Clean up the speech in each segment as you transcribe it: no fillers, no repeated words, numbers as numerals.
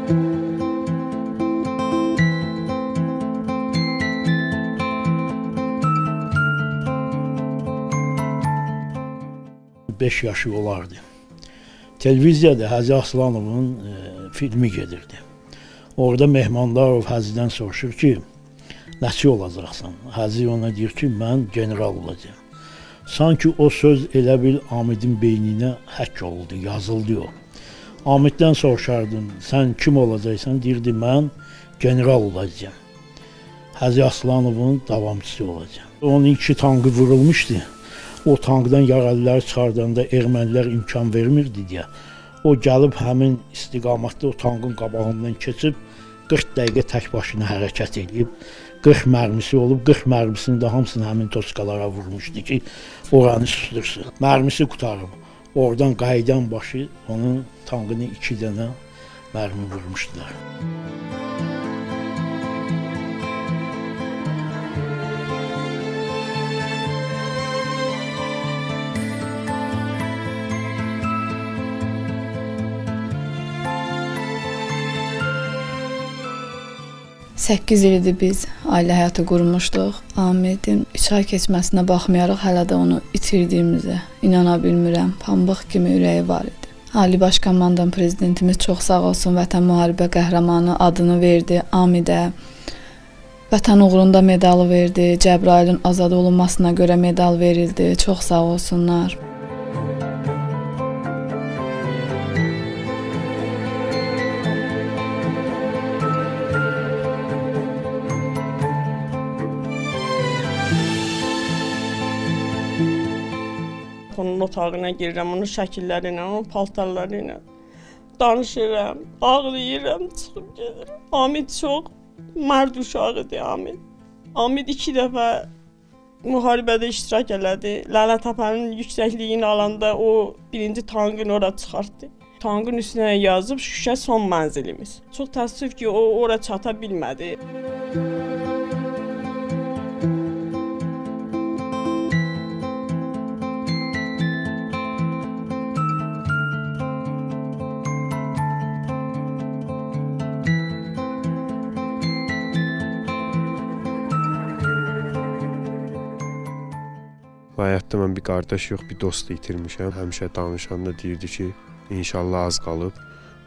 Beş yaşı olardı. Televiziyada Həzi Aslanovun filmi gedirdi. Orada Mehmandarov Həzidən soruşur ki, nəçi olacaqsan? Həzi ona deyir ki, mən general olacağım. Sanki o söz elə bil Amidin beyninə həkk oldu, yazıldı o. Amiddən soruşardın, sən kim olacaqsan? Deyirdi, mən general olacağım. Həzi Aslanovun davamçısı olacağım. Onun iki tankı vurulmuşdu. O tankdan yaralıları çıxardanda ermənilər imkan vermirdi deyə. O gəlib həmin istiqamətdə o tankın qabağından keçib 40 dəqiqə tək başına hərəkət edib. 40 mərmisi olub, 40 mərmisini də hamısını həmin toskalara vurmuşdu ki, oranı sustursun. Mərmisi qutarıb. Oradan qayıdan başı onun tankını 2 dənə mərmi vurmuşdular. 8 ildir biz ailə həyatı qurmuşduq. Amidin 3 ay keçməsinə baxmayaraq hələ də onu itirdiyimizə inana bilmirəm. Pambıq kimi ürəyi var idi. Ali Baş Komandan prezidentimiz çox sağ olsun, Vətən Müharibə Qəhrəmanı adını verdi Amidə. Vətən uğrunda medalı verdi. Cəbrayılın azad olunmasına görə medal verildi. Çox sağ olsunlar. Onun otağına girirəm, onun şəkilləri ilə, onun paltarları ilə danışıram, ağlayıram, çıxıb gedirəm. Amid çox mərd uşaq idi, Amid. Amid 2 dəfə müharibədə iştirak elədi. Lələtəpənin yüksəkliyini alanda o birinci tankını ora çıxartdı. Tankın üstünə yazıb Şuşa son mənzilimiz. Çox təəssüf ki, o ora çata bilmədi. Həyatda mən bir qardaş yox, bir dost itirmişəm. Həmişə danışanda deyirdi ki, inşallah az qalıb,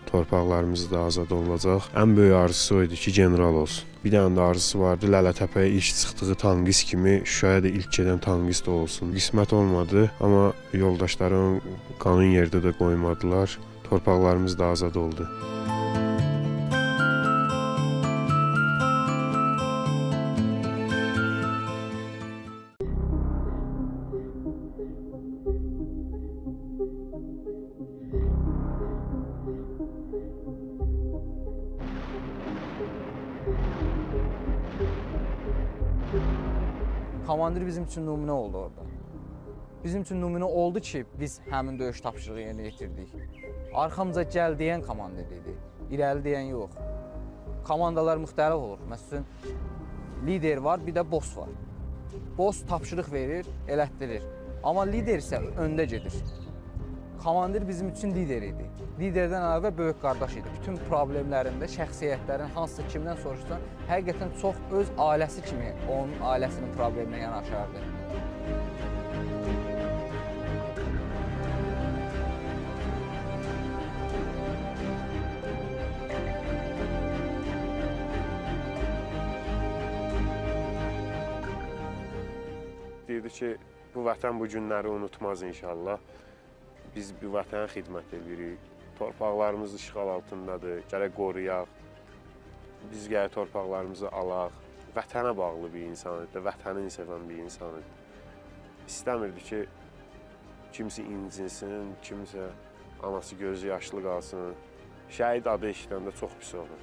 torpaqlarımız da azad olacaq. Ən böyük arzusu o idi ki, general olsun. Bir dənə də arzusu vardı, Lələtəpəyə ilk çıxdığı tankist kimi Şuşaya da ilk gedən tankist olsun. Qismət olmadı, amma yoldaşlarım qanın yerdə də qoymadılar. Torpaqlarımız da azad oldu. Komandir bizim üçün nümunə oldu orada. Bizim üçün nümunə oldu ki, biz həmin döyüş tapşırığı yerinə yetirdik. Arxamıza gəl deyən komandir idi, irəli deyən yox. Komandalar müxtəlif olur. Məsələn, lider var, bir də boss var. Boss tapşırıq verir, elətdirir. Amma lider isə öndə gedir. Komandir bizim üçün lider idi. Liderdən əlavə böyük qardaş idi. Bütün problemlərində, şəxsiyyətlərin hansısa kimdən soruşsan, həqiqətən çox öz ailəsi kimi onun ailəsinin probleminə yanaşardı. Deyirdi ki, bu vətən bu günləri unutmaz inşallah. Biz bu vətənə xidmət edirik. Torpaqlarımız işğal altındadır, gərək qoruyaq. Biz gərək torpaqlarımızı alaq. Vətənə bağlı bir insan idi, vətənini sevən bir insan idi. İstəmirdi ki, kimsə incinsin, kimsə anası gözü yaşlı qalsın. Şəhid adı eşidəndə çox pis olur.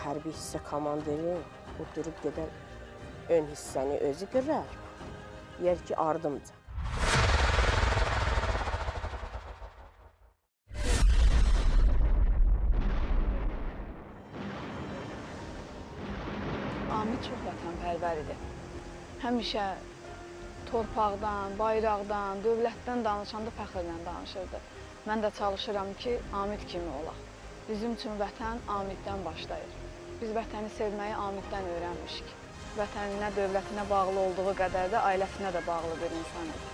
Hərbi hissə komandiri o durub gedən ön hissəni özü qırar, deyər ki, ardımca. Amid çox vətənpərvər idi. Həmişə torpaqdan, bayraqdan, dövlətdən danışanda fəxrlə danışırdı. Mən də çalışıram ki, Amid kimi olaq. Bizim üçün vətən Amiddən başlayır. Biz vətəni sevməyi Amiddən öyrənmişik. Vətəninə, dövlətinə bağlı olduğu qədər də ailəsinə də bağlı bir insan idi.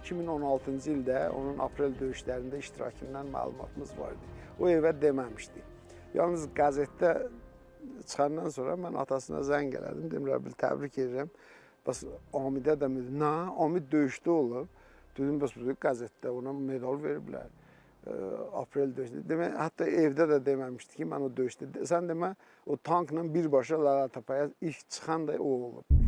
...2016-cı ildə onun aprel döyüşlərində iştirakından məlumatımız vardı. O evə deməmişdi. Yalnız qəzetdə çıxandan sonra mən atasına zəng elədim. Dedim, Rəbil, təbrik edirəm. Bəs Amidə də nə? Amid döyüşdə olub. Dedim, bəs bu qəzetdə ona medal veriblər. Aprel döyüşdə. Demək, hətta evdə də deməmişdi ki, mən o döyüşdə. Sən demə, o tankla birbaşa Lələtəpəyə ilk çıxan da o olub.